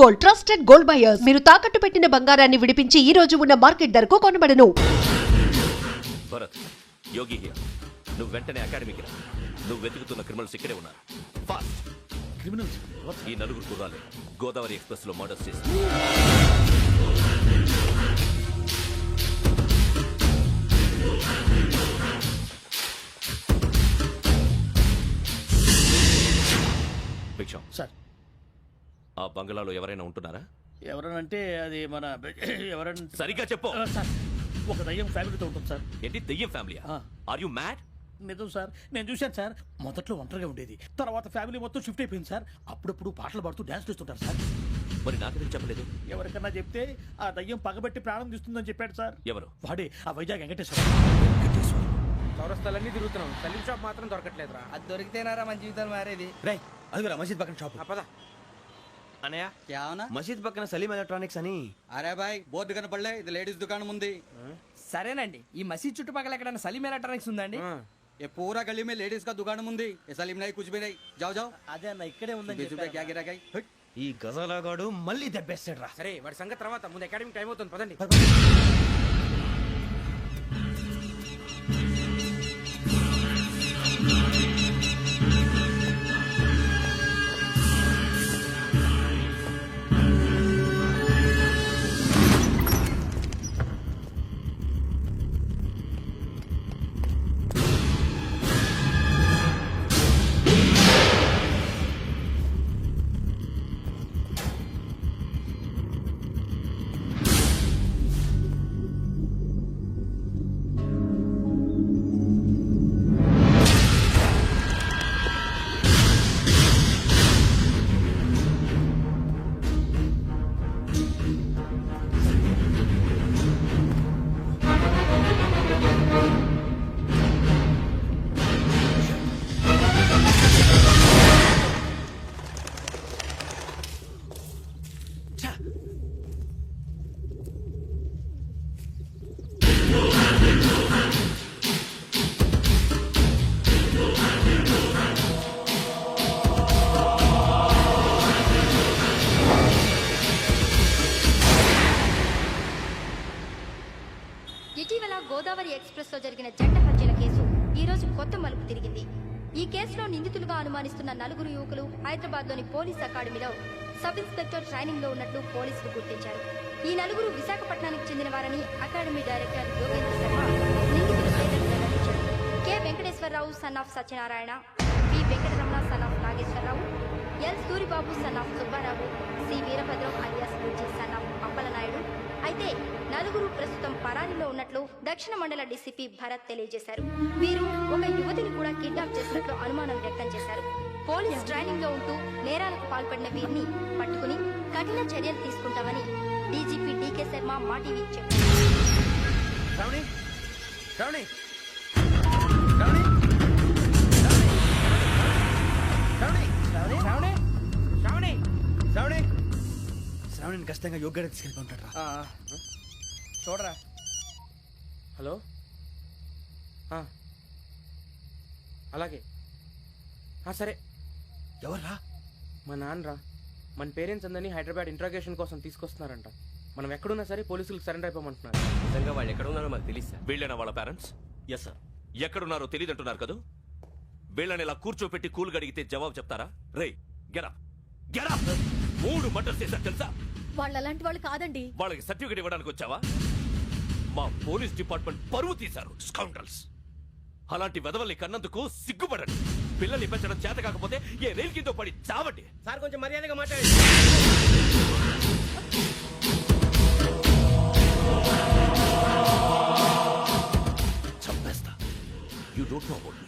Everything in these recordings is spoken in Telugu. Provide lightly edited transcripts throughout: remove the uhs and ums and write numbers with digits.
Gold, trusted gold buyers. మీరు తాకట్టు పెట్టిన బంగారాన్ని విడిపించి ఈ రోజు ఉన్న మార్కెట్ ధరకు కొనబడను. భరత్, యోగి హియర్. నువ్వు వెంటనే అకాడమీకి రా. నువ్వు వెతుకుతున్న క్రిమినల్స్ ఇక్కడే ఉన్నారు. ఫాస్ట్. క్రిమినల్స్? ఈ నలుగురు కుర్రాలు గోదావరి ఎక్స్ప్రెస్ లో మర్డర్స్ చేసి భిక్షం సార్, ఆ బంగ్లాలో ఎవరైనా ఉంటున్నారా? ఎవరనంటే అది మన ఎవరన్నా సరిగ్గా చెప్పు. సార్, ఒక దయ్యం ఫ్యామిలీతో ఉంటుంది సార్. ఏంటి దెయ్యం ఫ్యామిలీ? Are you mad? నిజం సార్, నేను చూశాను సార్. మొదట్లో ఒంటరిగా ఉండేది, తర్వాత ఫ్యామిలీ మొత్తం షిఫ్ట్ అయిపోయింది సార్. అప్పుడప్పుడు పాటలు పాడుతూ డాన్స్ చేస్తుంటారు సార్. మరి నాకెందుకు చెప్పలేదు? ఎవరికన్నా చెప్తే ఆ దయ్యం పగబెట్టి ప్రాణం తీస్తుందని చెప్పాడు సార్. ఎవరు? వాడే ఆ వైజాగ్ వెంకటేశ్వర. చౌరస్తాలన్నీ తిరుగుతున్నాం, సలీం షాప్ మాత్రం దొరకట్లేదురా. అది దొరికితేనారా మన జీవితాలు మారేది. రే అదిగురా మసీద్ పక్కన షాప్. పదా అనయ్య, क्या होना? మసీద్ పక్కన సలీం ఎలక్ట్రానిక్స్ అని. అరే బాయ్, బోర్డు కనపడలే, ఇది లేడీస్ దుకాణం ఉంది. సరేనండి, ఈ మసీద్ చుట్టుపక్కల ఎక్కడైనా సలీం ఎలక్ట్రానిక్స్ ఉందండి? ये पूरा गली में लेडीज का दुकान मुंदी, ये सलीम नहीं कुछ भी नहीं. जाओ जाओ. అదే అన్న ఇక్కడే ఉందని 20 रुपए क्या गिरा गई. ఈ గజాలగాడు మళ్ళీ దెబ్బేస్తాడు రా. సరే, వాడి సంగతి తర్వాత, ముందు అకాడమిక్ టైం అవుతుంది, పదండి. ఇటీవల గోదావరి ఎక్స్ప్రెస్ లో జరిగిన జంట హత్యల కేసు ఈ రోజు కొత్త మలుపు తిరిగింది. ఈ కేసులో నిందితులుగా అనుమానిస్తున్న నలుగురు యువకులు హైదరాబాద్ లోని పోలీస్ అకాడమీలో సబ్ ఇన్స్పెక్టర్ ట్రైనింగ్ లో ఉన్నట్లు పోలీసులు గుర్తించారు. ఈ నలుగురు విశాఖపట్నానికి చెందిన వారని అకాడమీ డైరెక్టర్ యోగేంద్ర శర్మ నిందితుల పేర్లను వెల్లడించారు. K Venkateswararao son of Satyanarayana, P Venkataramana son of Nageswararao, L Suribabu son of Subbarao, C Veerabhadram alias Bujji son of Appalanaidu. అయితే నలుగురు ప్రస్తుతం పరారీలో ఉన్నట్లు దక్షిణ మండల డీసీపీ భరత్ తెలియజేశారు. వీరు ఒక యువతిని కూడా కిడ్నాప్ చేసినట్లు అనుమానం వ్యక్తం చేశారు. పోలీస్ ట్రైనింగ్ లో ఉంటూ నేరాలకు పాల్పడిన వీరిని పట్టుకుని కఠిన చర్యలు తీసుకుంటామని డీజీపీ డీకే శర్మ మా టీవీకి చెప్పారు. శ్రావణి, శ్రావణి, శ్రావణిని ఖచ్చితంగా యోగ్యత తీసుకెళ్ళిపోతాడు రా. చూడరా. హలో, అలాగే. సరే. ఎవర్రా? మా నాన్నరా. మన పేరెంట్స్ అందరినీ హైదరాబాద్ ఇంట్రాగేషన్ కోసం తీసుకొస్తున్నారంట. మనం ఎక్కడున్నా సరే పోలీసులకు సరెండర్ అయిపోమంటున్నారు. నిజంగా వాళ్ళు ఎక్కడ ఉన్నారో మాకు తెలియదు. వీళ్ళైనా వాళ్ళ పేరెంట్స్? Yes sir. ఎక్కడున్నారో తెలియదంటున్నారు కదా. వీళ్ళని ఇలా కూర్చోపెట్టి కూల్ గడిగితే జవాబు చెప్తారా? రే గెటప్ గెటప్. 3 మర్డర్స్ చేశారు తెలుసా? వాళ్ళు అలాంటి వాళ్ళు కాదండి. వాళ్ళకి సర్టిఫికేట్ ఇవ్వడానికి వచ్చావా? మా పోలీస్ డిపార్ట్మెంట్ పరువు తీశారు స్కౌండ్రల్స్. అలాంటి వెధవల్ని కన్నందుకు సిగ్గుపడండి. పిల్లల్ని పెంచడం చేత కాకపోతే ఏ రైలు కింద పడి చావండి. సార్, కొంచెం మర్యాదగా మాట్లాడండి. చంపేస్తా. You don't know about me.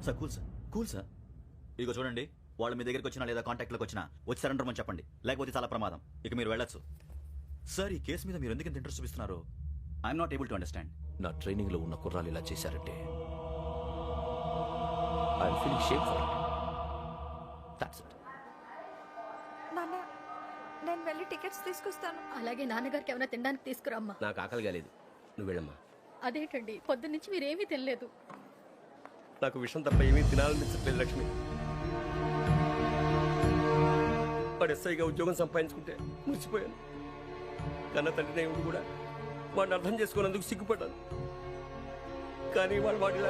Sir cool sir, cool sir. ఇదిగో చూడండి, వాళ్ళు మీ దగ్గరికి వచ్చినా లేదా కాంటాక్ట్లోకి వచ్చినా వచ్చి సరెండర్ అని చెప్పండి, లేకపోతే చాలా ప్రమాదం. ఇక మీరు వెళ్ళొచ్చు. సార్, ఈ కేసు మీద మీరు ఎందుకు ఇంత ఇంట్రెస్ట్ చూపిస్తున్నారు? I'm not able to understand. నా ట్రైనింగ్ లో ఉన్న కుర్రాలు ఇలా చేశారంటే I'm feeling shame for it. That's it. నాన్న, నేను వెళ్ళి టికెట్స్ తీసుకొస్తాను. అలాగే నాన్నగారికి ఏమైనా తినడానికి తీసుకురమ్మా. నాకు ఆకలి కాలేదు, నువ్వు వెళ్ళమ్మా. అదేంటండి, పొద్దున్నుంచి మీరేమీ తినలేదు. నాకు విషయం తప్ప ఏమీ తినాలనిపించట్లేదు లక్ష్మి. వాడు ఎస్ఐగా ఉద్యోగం సంపాదించుకుంటే మురిసిపోయాను. కన్న తండ్రినే ఉండి కూడా వాడిని అర్థం చేసుకున్నందుకు సిగ్గుపడ్డాను. కానీ వాడిలా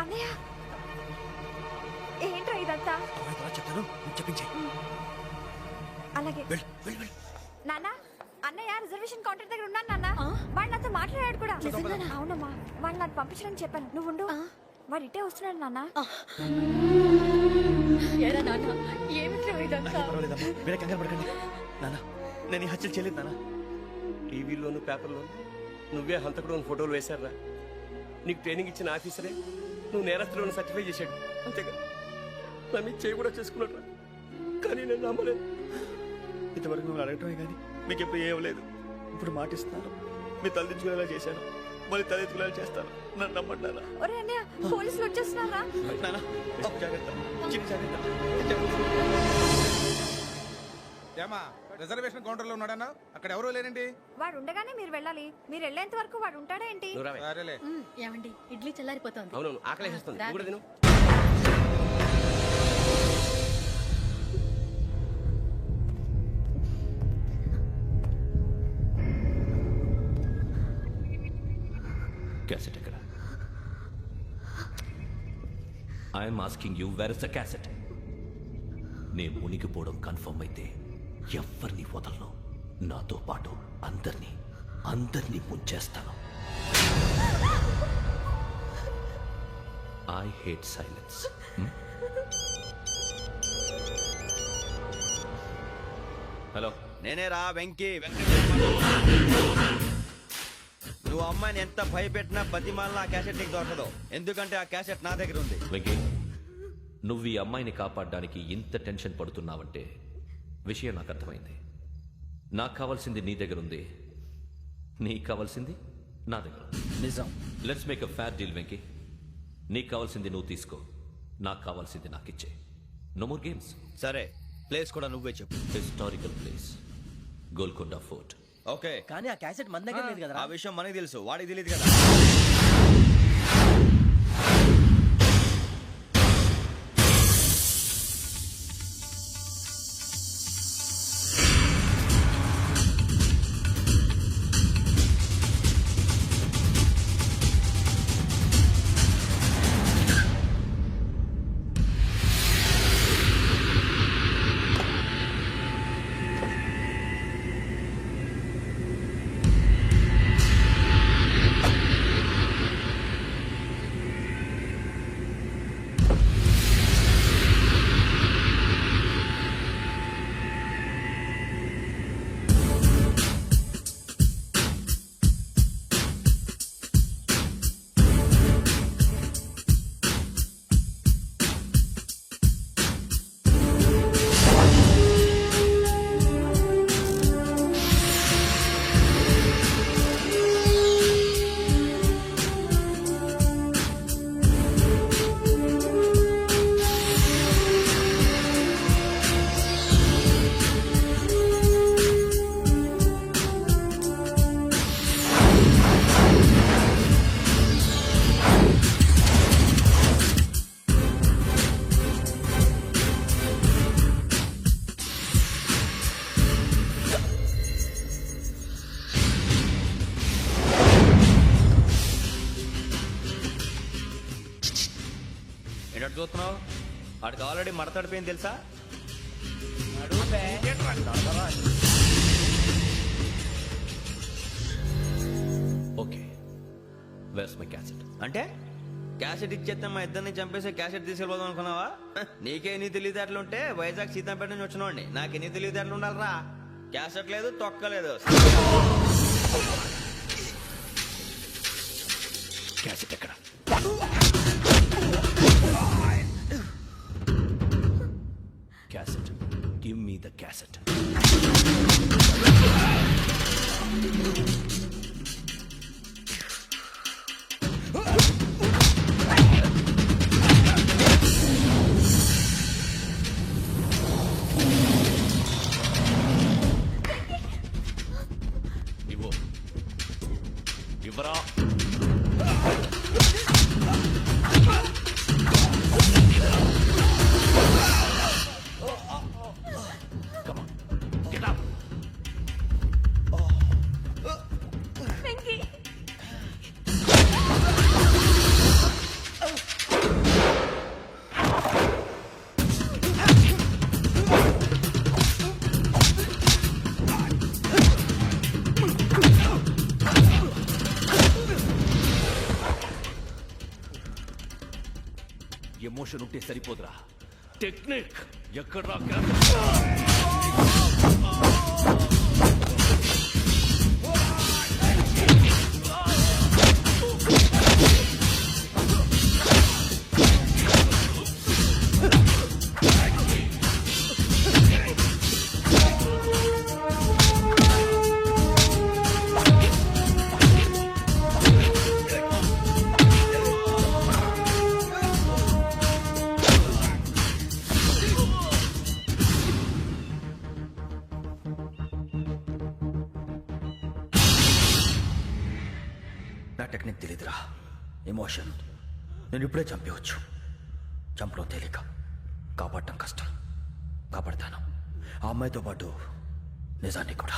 అన్నయ్య ఏంట్రా ఇదంతా? చెప్తాను చెప్పించే. అలాగే నాన్న, అన్నయ్య రిజర్వేషన్ కౌంటర్ దగ్గర ఉన్నాను నాన్న. వాడు నాతో మాట్లాడాడు కూడా. అవునమ్మా, వాడు నాకు పంపించడానికి చెప్పాను. నువ్వు ఉండు, వాడు ఇట్టే వస్తున్నాడు నాన్న. మీరే కంగారు పడకండి నాన్న, నేను ఈ హత్యలు చేయలేదు నాన్న. టీవీలోను పేపర్లోను నువ్వే హంతకుడు ఫోటోలు వేశారా? నీకు ట్రైనింగ్ ఇచ్చిన ఆఫీసరే నువ్వు నేరస్తులను సర్టిఫై చేశాడు. అంతేగా నా మీద చేయి కూడా చేసుకున్నట్రా. కానీ నేను నమ్మలేదు. ఇంతవరకు మిమ్మల్ని అడగటమే కానీ మీకు ఎప్పుడు ఏమలేదు. ఇప్పుడు మాటిస్తున్నాను, మీ తలదించుకునేలా చేశాను, మళ్ళీ తలెత్తుకునేలా చేస్తాను. నన్ను నమ్మంటారా? ఒరే అన్నయ్య, పోలీసులు వచ్చేస్తున్నారా? నాన్న జాగ్రత్త, చిన్న జాగ్రత్త. ఏమా రిజర్వేషన్ కౌంటర్ లో ఉన్నాడన్నా? అక్కడ ఎవరూ లేనండి. వాడు ఉండగానే మీరు వెళ్ళాలి. మీరు వెళ్ళేంత వరకు వాడు ఉంటాడా ఏంటి? నువ్వు రావే. సరేలే. ఏమండి, ఇడ్లీ చల్లారిపోతుంది. అవునవును, ఆకలేస్తుంది. నువ్వు కూడా తిను. క్యాసెట్ ఎక్కడ? I'm asking you, where is the cassette? నేను మునిగిపోవడం కన్ఫర్మ్ అయితే ఎవరిని వదలను. నాతో పాటు అందరినీ ముంచేస్తాను. I hate silence. హలో, నేనే రా వెంకీ. నువ్వు అమ్మాయిని ఎంత భయపెట్టినా బతిమాలినా ఆ క్యాసెట్ నీకు దొరకదు. ఎందుకంటే ఆ క్యాసెట్ నా దగ్గర ఉంది. వెంకీ, నువ్వు ఈ అమ్మాయిని కాపాడడానికి ఇంత టెన్షన్ పడుతున్నావంటే విషయం నాకు అర్థమైంది. నాకు కావాల్సింది నీ దగ్గర ఉంది, నీకు కావాల్సింది నా దగ్గర. నిజం. Let's make a fair deal Venky. నీకు కావాల్సింది నువ్వు తీసుకో, నాకు కావాల్సింది నాకు ఇచ్చే. No more games. సరే, ప్లేస్ కూడా నువ్వే చెప్పు. Historical place, Golconda fort. Okay, కానీ ఆ క్యాసెట్ మన దగ్గర లేదు కదా. ఆ విషయం మనకి తెలుసు, వాడికి తెలియదు కదా. ఏంటో చూస్తున్నావు? వాడికి ఆల్రెడీ మడతడిపోయింది తెలుసా? Okay, where's my cassette? అంటే క్యాసెట్ ఇచ్చేస్తే మా ఇద్దరిని చంపేసి క్యాసెట్ తీసుకెళ్ళిపోదాం అనుకున్నావా? నీకే ఎన్ని తెలివితేటలు ఉంటే వైజాగ్ సీతంపేట నుంచి వచ్చినోడిని. నాకు ఎన్ని తెలివితేటలు ఉండాలరా? క్యాసెట్ లేదు, తొక్కలేదు. క్యాసెట్ ఎక్కడ? Cassette, give me the cassette. ఇవ్వు, ఇవ్వరా. ఎమోషన్ ఉంటే సరిపోదురా, టెక్నిక్ ఎక్కడ్రా? నా టెక్నిక్ తెలీదురా, ఎమోషన్. నేను ఇప్పుడే చంపేవచ్చు. చంపడం తేలిక, కాపాడటం కష్టం. కాపాడతాను ఆ అమ్మాయితో పాటు నిజాన్ని కూడా.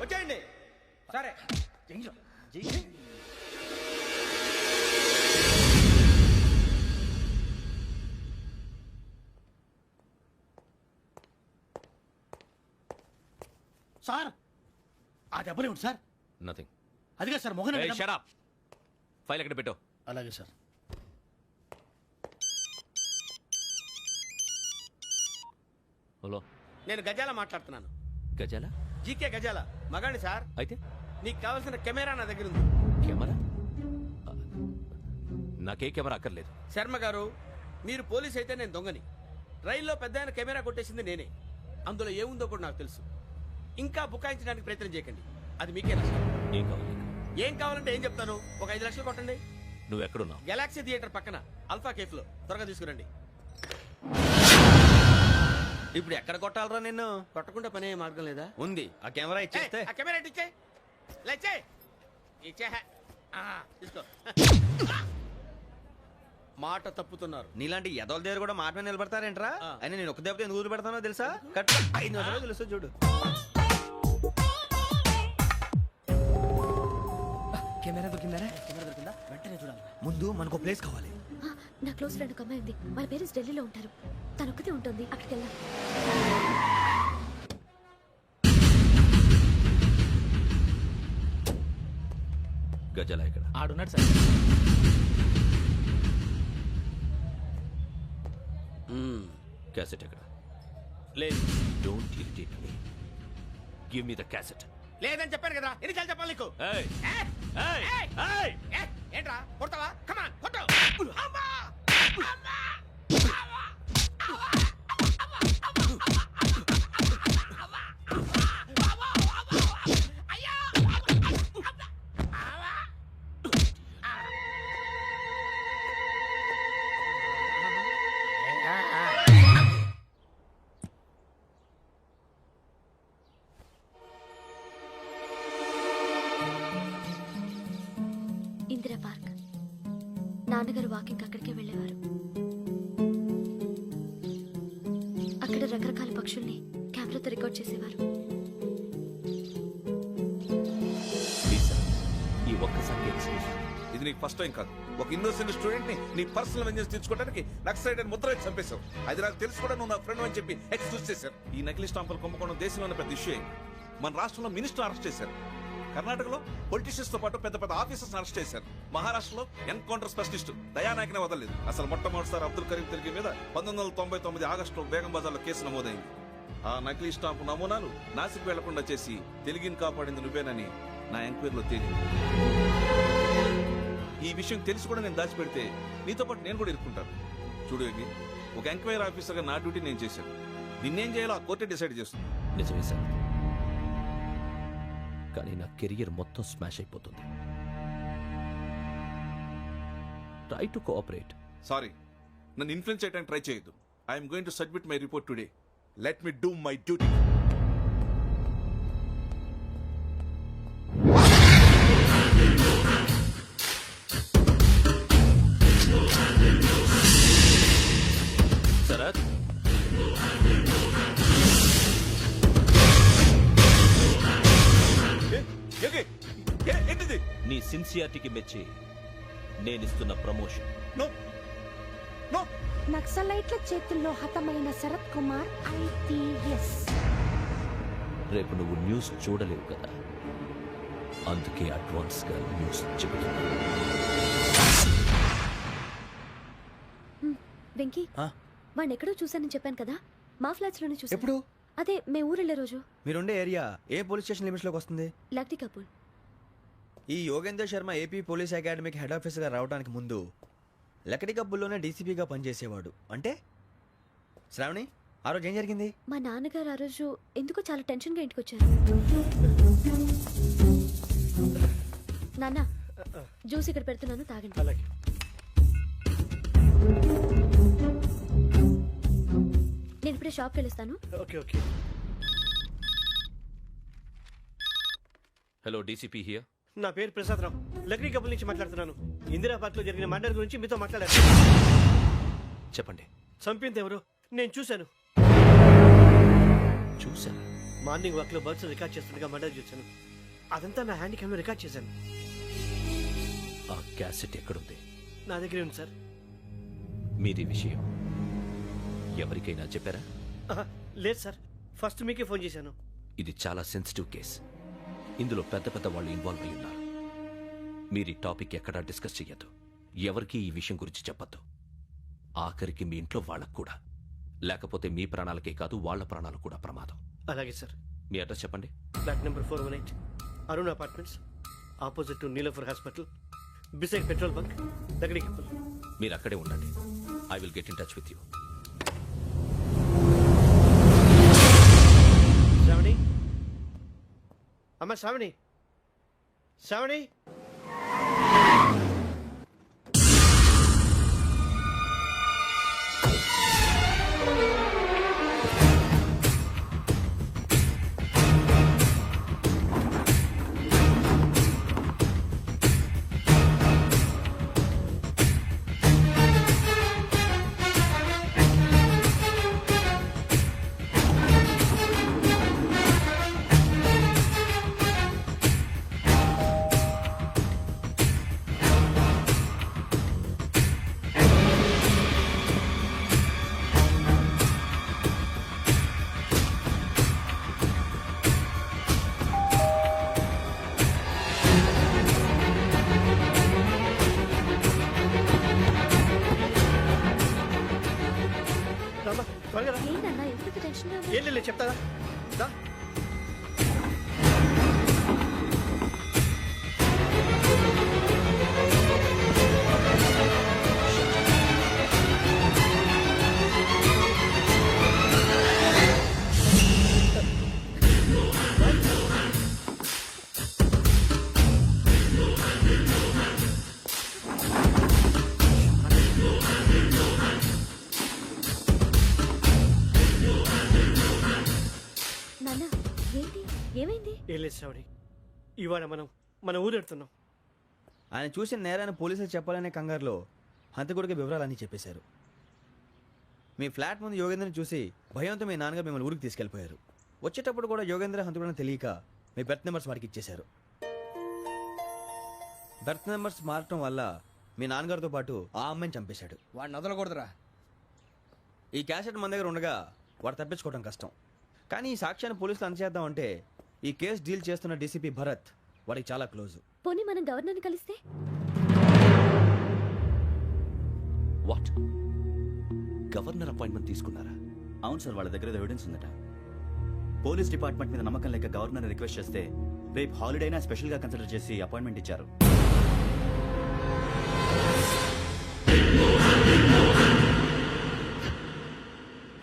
వచ్చేయండి. సరే సార్ ఆ దెబ్బలేమిటి సార్? నథింగ్. అదిగా సార్ మొహన్ షట్ అప్. ఫైల్ ఎక్కడ పెట్టావు? అలాగే సార్. హలో, నేను గజాల మాట్లాడుతున్నాను. గజాల? జీకే గజాల మగాండి సార్. అయితే నీకు కావాల్సిన కెమెరా నా దగ్గర ఉంది. కెమెరా? నాకే కెమెరా అక్కర్లేదు. శర్మ గారు, మీరు పోలీస్ అయితే నేను దొంగని. రైల్లో పెద్ద ఆయన కెమెరా కొట్టేసింది నేనే. అందులో ఏముందో కూడా నాకు తెలుసు. ఇంకా బుకాయించడానికి ప్రయత్నం చేయకండి, అది మీకే నష్టం. ఏం కావాలి? ఏం కావాలంటే ఏం చెప్తాను. ఒక 5 లక్షలు కొట్టండి. నువ్వు ఎక్కడున్నావు? గెలాక్సీ థియేటర్ పక్కన అల్ఫా కేఫ్ లో. త్వరగా తీసుకురండి. ఇప్పుడు ఎక్కడ కొట్టాలరా నిన్ను? కొట్టకుండా పనే మార్గం లేదా? ఉంది, ఆ కెమెరా ఇచ్చేస్తే. ఆ కెమెరా ఇచ్చే లేచే ఇచ్చే. తీసుకో. మాట తప్పుతున్నారు. నీలాంటి ఎదల దగ్గర కూడా మాట మీద నిలబడతారేంట్రా? ఆ. అయినా నేను ఒక దెబ్బతో ఎందుకు పెడతానో తెలుసా? కట్ 5 నిమిషాలు తెలుసు చూడు. కెమెరా దొరికిందా? వెంటనే చూడాలి. ముందు మనకు ప్లేస్ కావాలి. నా క్లోజ్ ఫ్రెండ్ ఒక అమ్మాయి ఉంది. వాళ్ళ పేరెంట్స్ ఢిల్లీలో ఉంటారు. తను ఒక్కతే ఉంటుంది. అక్కడికి వెళ్దాం. గజాల ఇక్కడ? ఆడున్నాడు సార్. క్యాసెట్ ఎక్కడ? లేదు. Don't irritate me. Give me the cassette. లేదని చెప్పాను కదా, ఎన్నిసార్లు చెప్పాలి నీకు? ఏయ్ ఏ? ఏయ్ ఏయ్! ఏయ్! ఏ? ఏంట్రా కొడతావా? కమాన్ కొట్టు. అమ్మా! అమ్మా! ఇందిరా పార్క్. నాన్నగారు వాకింగ్ అక్కడికే వెళ్ళేవారు. అక్కడ రకరకాల పక్షుల్ని కెమెరాతో రికార్డ్ చేసేవారు. ప్లీజ్ సార్, ఈ ఒక్కసారి ఎక్స్క్యూజ్. ఇది నీకు ఫస్ట్ టైం కాదు. ఒక ఇన్నోసెంట్ స్టూడెంట్ ని నీ పర్సనల్ వెంజెన్స్ తీర్చుకోవడానికి నక్సలైట్ అని ముద్ర వేసి చంపేశావు. అది నాకు తెలుసు కూడా నువ్వు నా ఫ్రెండ్ అని చెప్పి ఎక్స్క్యూజ్ చేశారు. ఈ నకిలీ స్టాంపులు కుంభకోణం దేశంలోనే పెద్ద ఇష్యూ అయింది. మన రాష్ట్రంలో మినిస్టర్ అరెస్ట్ చేశారు. కర్ణాటకలో పొలిటీషియన్స్ తో పాటు పెద్ద పెద్ద ఆఫీసర్స్ అరెస్ట్ చేశారు. మహారాష్ట్రలో ఎన్కౌంటర్ స్పెషలిస్ట్ దయానాయకనే వదలలేదు. అసలు మొట్టమొదటిసారి అబ్దుల్ కరీం తిరిగి మీద 1999 ఆగస్టులో బేగం బజార్లో కేసు నమోదైంది. ఆ నకిలీ స్టాంపు నమూనాలు నాసిక్ వెళ్లకుండా చేసి తెలుగుని కాపాడింది నువ్వేనని నా ఎంక్వైరీలో తేలింది. ఈ విషయం తెలిసి కూడా నేను దాచిపెడితే నీతో పాటు నేను కూడా ఇరుక్కుంటాను. చూడు యోగి, ఒక ఎంక్వైరీ ఆఫీసర్గా నా డ్యూటీ నేను చేశాను. నిన్నేం చేయాలో ఆ కోర్టే డిసైడ్ చేస్తుంది. నిజమే సార్, కానీ నా కెరియర్ మొత్తం స్మాష్ అయిపోతుంది. Try to cooperate. సారీ, నన్ను ఇన్ఫ్లుయెన్స్ చేయడానికి ట్రై చేయొద్దు. I'm going to submit my report today. Let me do my duty. Sharath, నీ సిన్సియారిటీకి మెచ్చి నేనిస్తున్న ప్రమోషన్. No no. నక్సలైట్ల చేతుల్లో హతమైన శరత్ కుమార్ ఐపీఎస్. రేపు నువ్వు న్యూస్ చూడలేవు కదా, అందుకే అడ్వాన్స్ గా న్యూస్ చెబుతున్నా. వెంకీ, వాడిని ఎక్కడో చూశానని చెప్పాను కదా, మా ఫ్లాట్స్ లోనే చూసాను. ఎప్పుడు? అదే మేము ఊరెళ్ళే రోజు. మీరుండే ఏరియా ఏ పోలీస్ స్టేషన్ లిమిట్స్ లోకి వస్తుంది? లక్టీ కపూర్. ఈ యోగేందర్ శర్మ ఏపీ పోలీస్ అకాడమీకి హెడ్ ఆఫీసర్గా రావడానికి ముందు లకడి కబ్బుల్లోనే డీసీపీగా పనిచేసేవాడు. అంటే శ్రావణి, ఆ రోజు ఏం జరిగింది? మా నాన్నగారు ఆ రోజు ఎందుకో చాలా టెన్షన్గా ఇంటికి వచ్చారు. నాన్న, జ్యూస్ ఇక్కడ పెడుతున్నాను, తాగండి. అలాగే. నేను ఇప్పుడే షాప్కి వెళ్ళిస్తాను. Okay okay. Hello, DCP here. నా పేరు ప్రసాదరావు, లక్డీ కపుల్ నుంచి మాట్లాడుతున్నాను. ఇందిరా పార్క్ లో జరిగిన మర్డర్ గురించి మీతో మాట్లాడారు. చెప్పండి. చంపింది ఎవరు? నేను చూశాను. చూసారా? మార్నింగ్ వాక్ లో బర్డ్స్ రికార్డ్ చేస్తుండగా మర్డర్ చూశాను. అదంతా నా హ్యాండ్ క్యామ్ లో రికార్డ్ చేశాను. ఆ క్యాసెట్ ఎక్కడుంది? నా దగ్గరే ఉంది సార్. మీది విషయం ఎవరికైనా చెప్పారా? ఆహా, లేదు సార్, ఫస్ట్ మీకే ఫోన్ చేశాను. ఇది చాలా సెన్సిటివ్ కేస్. ఇందులో పెద్ద పెద్ద వాళ్ళు ఇన్వాల్వ్ అయి ఉన్నారు. మీరు ఈ టాపిక్ ఎక్కడా డిస్కస్ చెయ్యొద్దు. ఎవరికి ఈ విషయం గురించి చెప్పొద్దు. ఆఖరికి మీ ఇంట్లో వాళ్ళకు కూడా. లేకపోతే మీ ప్రాణాలకే కాదు, వాళ్ళ ప్రాణాలు కూడా ప్రమాదం. అలాగే సార్. మీ అడ్రస్ చెప్పండి. Flat number 418, Arun apartments, opposite to Niloufer hospital, beside petrol bunk, Lakdi Kapul. మీరు అక్కడే ఉండండి. I will get in touch with you. Sravani, అమ్మ శ్రావణి, శ్రావణి. రామ్మా, త్వరగా రా. ఏంటన్నా ఎందుకు టెన్షన్గా ఉన్నారు? ఏం లేదు, చెప్తారా? దా. నాన్న, ఏంటి, ఏమైంది? ఏం లేదు శ్రావణి, ఇవాళ మనం మన ఊరు వెళ్తున్నాం. ఆయన చూసిన నేరాన్ని పోలీసులు చెప్పాలనే కంగారులో హంతకుడికి వివరాలన్నీ చెప్పేశారు. మీ ఫ్లాట్ ముందు యోగేంద్రని చూసి భయంతో మీ నాన్నగారు మిమ్మల్ని ఊరికి తీసుకెళ్ళిపోయారు. వచ్చేటప్పుడు కూడా యోగేంద్ర హంతకుడని తెలియక మీ బెర్త్ నెంబర్స్ వారికి ఇచ్చేశారు. బెర్త్ నెంబర్స్ మారటం వల్ల మీ నాన్నగారితో పాటు ఆ అమ్మాయిని చంపేశాడు. వాడిని వదలకూడదురా. ఈ క్యాసెట్ మన దగ్గర ఉండగా వాడు తప్పించుకోవడం కష్టం. కానీ ఈ సాక్ష్యాన్ని పోలీసులు అందజేద్దామంటే ఈ కేసు డీల్ చేస్తున్న డీసీపీ భరత్ వాడికి చాలా క్లోజు. పోనీ మనం గవర్నర్ని కలిస్తే? వాట్? గవర్నర్ అపాయింట్మెంట్ తీసుకున్నారా? అవును సార్, వాళ్ళ దగ్గర ఎవిడెన్స్ ఉందట. పోలీస్ డిపార్ట్మెంట్ మీద నమ్మకం లేక గవర్నర్ రిక్వెస్ట్ చేస్తే రేపు హాలిడేనా స్పెషల్గా కన్సిడర్ చేసి అపాయింట్మెంట్ ఇచ్చారు.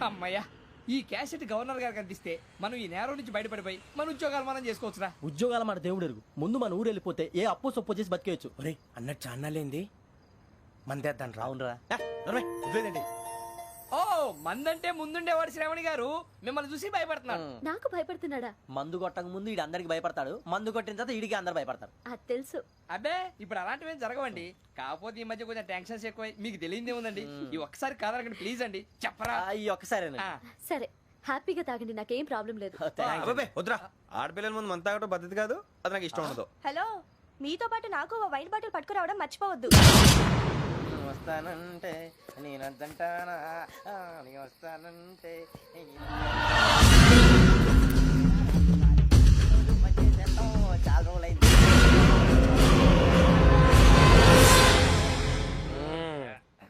అమ్మయ్యా, ఈ క్యాసెట్ గవర్నర్ గారికి అందిస్తే మనం ఈ నేరం నుంచి బయటపడిపోయి మన ఉద్యోగాలు మనం చేసుకోవచ్చురా. ఉద్యోగాల మాట దేవుడు ఎరుగు. ముందు మన ఊరు వెళ్ళిపోతే ఏ అప్పు సొప్పు చేసి బతికేయచ్చు. ఒరే అన్నట్టు చాన్నాలేంది మందేద్దాను రా. అవునరా? వదిలేదండి. ఓ, మందంటే ముందుండేవాడు శ్రావణి గారు మిమ్మల్ని చూసి భయపడుతున్నాడు. నాకు భయపడుతున్నాడా? మందు కొట్టక ముందు ఈడు అందరికి భయపడతాడు, మందు కొట్టిన తర్వాత ఈడికి అందరు భయపడతారు. అది తెలుసు. అబ్బే, ఇప్పుడు అలాంటివి ఏం జరగవండి. కాకపోతే ఈ మధ్య కొంచెం టెన్షన్స్ ఎక్కువ, మీకు తెలియదే ఉందండి. ఈ ఒక్కసారి కాదనకండి ప్లీజ్ అండి, చెప్పరా. ఈ ఒక్కసారి ఆ, సరే, హ్యాపీగా తాగండి, నాకేం ప్రాబ్లం లేదు. అబ్బాబే వద్దురా, ఆడపిల్లల ముందు మన తాగటం పద్ధతి కాదు, అది నాకు ఇష్టం ఉండదు. హలో, మీతో పాటు నాకు వైన్ బాటిల్ పట్టుకురావడం మర్చిపోవద్దు. వస్తానంటే నేనంతంటానా నేను వస్తానంటే చాలా రోజులైంది.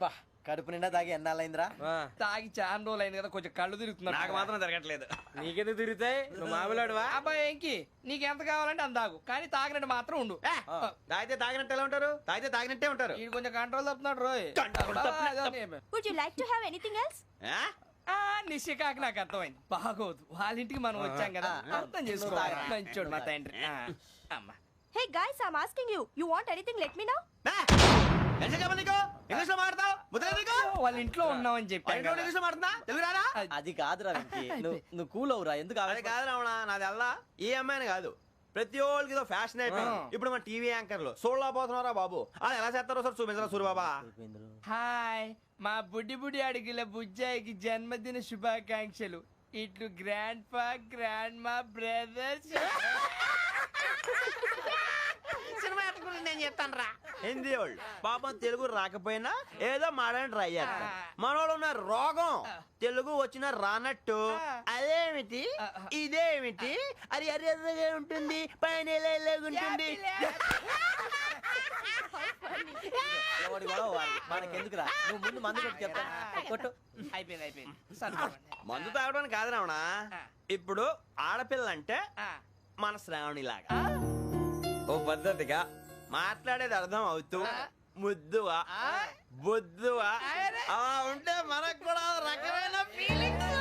బా, కడుపు నిండా తాగి ఎన్నాళ్ళైందిరా? తాగి చాలా రోజులు అయింది కదా, కొంచెం కళ్ళు తిరుగుతున్నా. నాకు మాత్రం జరగట్లేదు. నీకెందుకు తిరుగుతాయి? నువ్వు మామిలాడువా? అబ్బాయి ఏంకి నీకు ఎంత కావాలంటే అంత తాగు, కానీ తాగినట్టు మాత్రం ఉండు. తాగితే తాగినట్టు ఎలా ఉంటారు? తాగితే తాగినట్టే ఉంటారు. వీడు కొంచెం కంట్రోల్ తప్పుతున్నాడు రోయ్. Would you like to have anything else? నిశ్చికాకి నాకు అర్థమైంది. బాగోదు, వాళ్ళ ఇంటికి మనం వచ్చాం కదా, అర్థం చేసుకోవాలి. మంచోడు మా తండ్రి. అమ్మా hey guys, I am asking you, you want anything let me know. English లో మాట్లాడతావు? వాళ్ళ ఇంట్లో ఉన్నామని చెప్పాను. ఇంగ్లీష్ లో మాట్లాడుతున్నా? తెలుగు రాదా? అది కాదురా వెంకీ, నువ్వు కూల్ అవురా. ఎందుకు అది కాదు రావణ, నాది అల్లా ఏ అమ్మాయిని కాదు, ప్రతి ఒళ్ళకి ఇదో ఫ్యాషన్ అయిపోయింది. ఇప్పుడు మన టీవీ యాంకర్లు సోళ్ళ పోతున్నారా బాబు, అది ఎలా చేస్తారో సార్ చూపించరా సూరిబాబా. హాయ్, మా బుడ్డి బుడి అడిగిల బుజ్జాయికి జన్మదిన శుభాకాంక్షలు. ఇట్లు గ్రాండ్ ఫా గ్రాండ్ మా బ్రదర్స్. సినిమా నేను చెప్తాను రా. హిందీ వాళ్ళు పాపం తెలుగు రాకపోయినా ఏదో మాడని ట్రై చేస్తారు. మనోళ్ళు ఉన్న రోగం తెలుగు వచ్చిన రానట్టు అదేమిటి ఇదేమిటి అది అర్రగా ఉంటుంది, పైన ఉంటుంది. మనకెందుకురా, నువ్వు ముందు మందు కొట్టి చెప్తాను. కొట్టు. అయిపోయింది. మందు తాగడానికి కాదు రావణ, ఇప్పుడు ఆడపిల్లంటే మన శ్రావణి లాగా ఓ పద్ధతిగా మాట్లాడేది అర్థం అవుతూ ముద్దువా బొద్దువా అలా ఉంటే మనకు కూడా రకమైన ఫీలింగ్స్.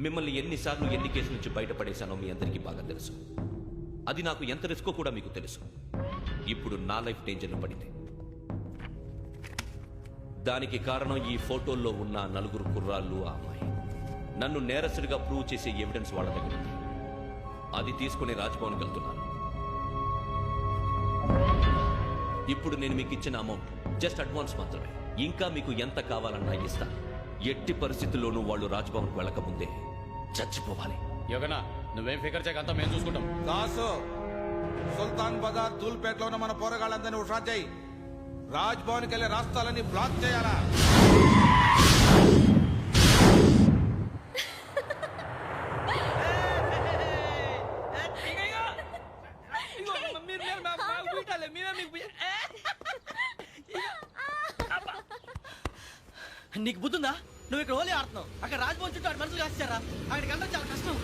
మిమ్మల్ని ఎన్నిసార్లు ఎన్ని కేసుల నుంచి బయటపడేశానో మీ అందరికీ బాగా తెలుసు. అది నాకు ఎంత రిస్కో కూడా మీకు తెలుసు. ఇప్పుడు నా లైఫ్ డేంజర్లో పడింది. దానికి కారణం ఈ ఫోటోల్లో ఉన్న 4 కుర్రాళ్ళు, ఆ అమ్మాయి. నన్ను నేరస్తుడిగా ప్రూవ్ చేసే ఎవిడెన్స్ వాళ్ళ దగ్గర ఉంది. అది తీసుకుని రాజ్భవన్కి వెళ్తున్నాను. ఇప్పుడు నేను మీకు ఇచ్చిన అమౌంట్ జస్ట్ అడ్వాన్స్ మాత్రమే. ఇంకా మీకు ఎంత కావాలన్నా ఇస్తాను. ఎట్టి పరిస్థితుల్లోనూ వాళ్ళు రాజ్భవన్కి వెళ్ళకముందే చచ్చిపోవాలి. యోగనా, నువ్వేం ఫికర్ చేయకంతా మేము చూసుకుంటాం. దాసు, సుల్తాన్ బజార్ ధూల్పేటలో ఉన్న మన పోరగాళ్ళందరినీ హుషారు చేయి. రాజ్ భవన్కి వెళ్ళే రాష్ట్రాలన్నీ బ్లాక్ చేయాలా? నీకు బుద్ధుందా? నువ్వు ఇక్కడ హోలీ ఆడుతున్నావు, అక్కడ రాజ్భవన్ చుట్టూ మనుషులు కాస్తారా? అక్కడికి వెళ్ళడం చాలా కష్టం.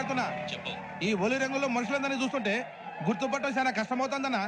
మాట్లాడుతున్నా. ఈ ఒలి రంగులో మనుషులందరినీ చూస్తుంటే గుర్తుపట్టడం చాలా కష్టమవుతుందన్నా.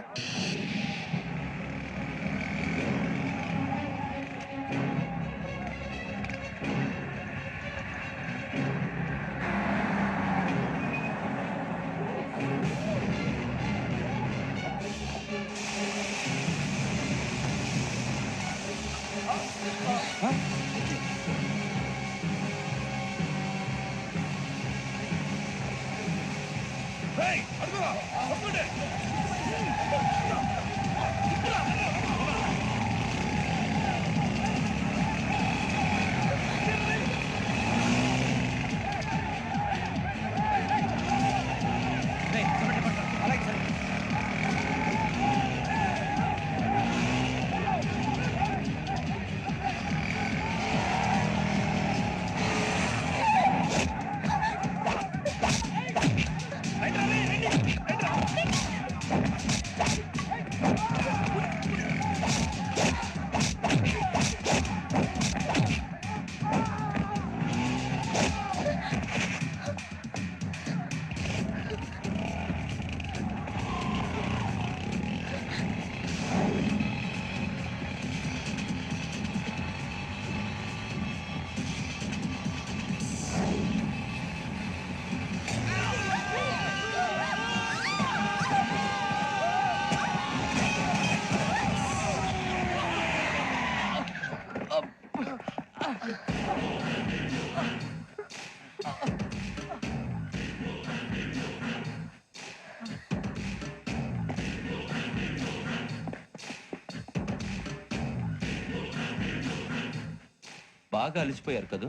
బాగా అలిసిపోయారు కదా,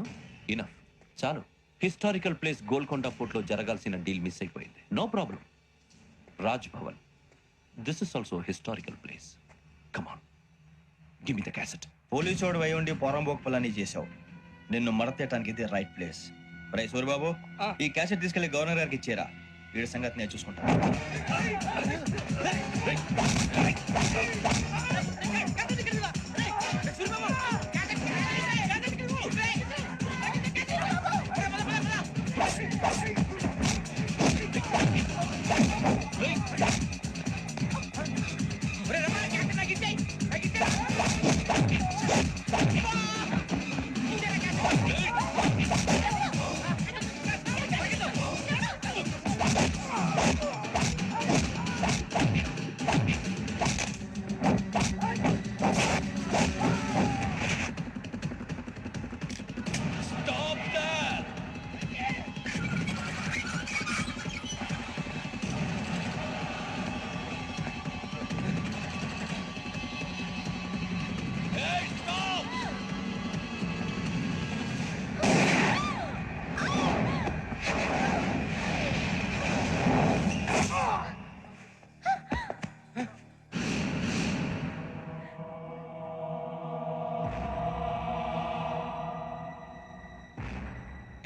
ఇనఫ్, చాలు. హిస్టారికల్ ప్లేస్ గోల్కొండ ఫోర్ట్ లో జరగాల్సిన డీల్ మిస్ అయిపోయింది. No problem. Raj Bhavan, this is also historical place. Come on, give me the cassette. పోలీసోడు వై ఉండి పోరంబోక్ పలాని చేసావు. నిన్ను మడతేయటానికి ఇది రైట్ ప్లేస్. రై సూరిబాబు, ఈ క్యాసెట్ తీసుకెళ్లి గవర్నర్ గారికి ఇచ్చేరా. వీడి సంగతి నేను చూసుకుంటా.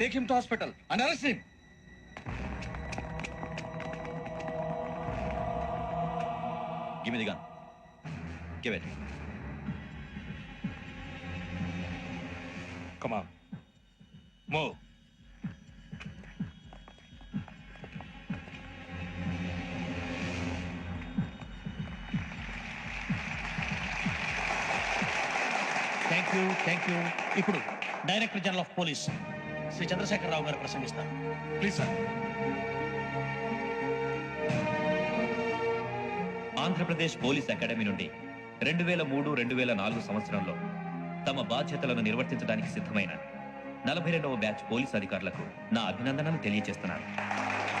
Take him to hospital and arrest him. Give me the gun. Give it. Come on. Move. Thank you. ఇప్పుడు director general of police Shri Chandrasekhararao garu ప్రసంగిస్తారు. Please, sir. Andhra Pradesh police academy నుండి 2003-2004 సంవత్సరంలో తమ బాధ్యతలను నిర్వర్తించడానికి సిద్ధమైన 42వ బ్యాచ్ పోలీస్ అధికారులకు నా అభినందనలు తెలియజేస్తున్నాను.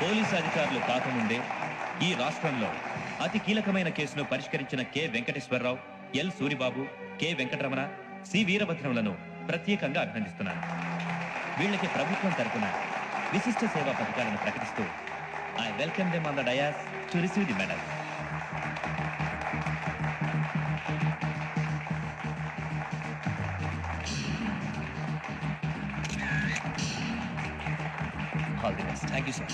పోలీసు అధికారులు కాకముందే ఈ రాష్ట్రంలో అతి కీలకమైన కేసును పరిష్కరించిన K Venkateswararao, L Suribabu, K Venkataramana, C వీరభద్రములను ప్రత్యేకంగా అభినందిస్తున్నాను. వీళ్ళకి ప్రభుత్వం తరపున విశిష్ట సేవా పథకాలను ప్రకటిస్తూ I welcome them on the dais to receive the medal. All the best. Thank you, sir.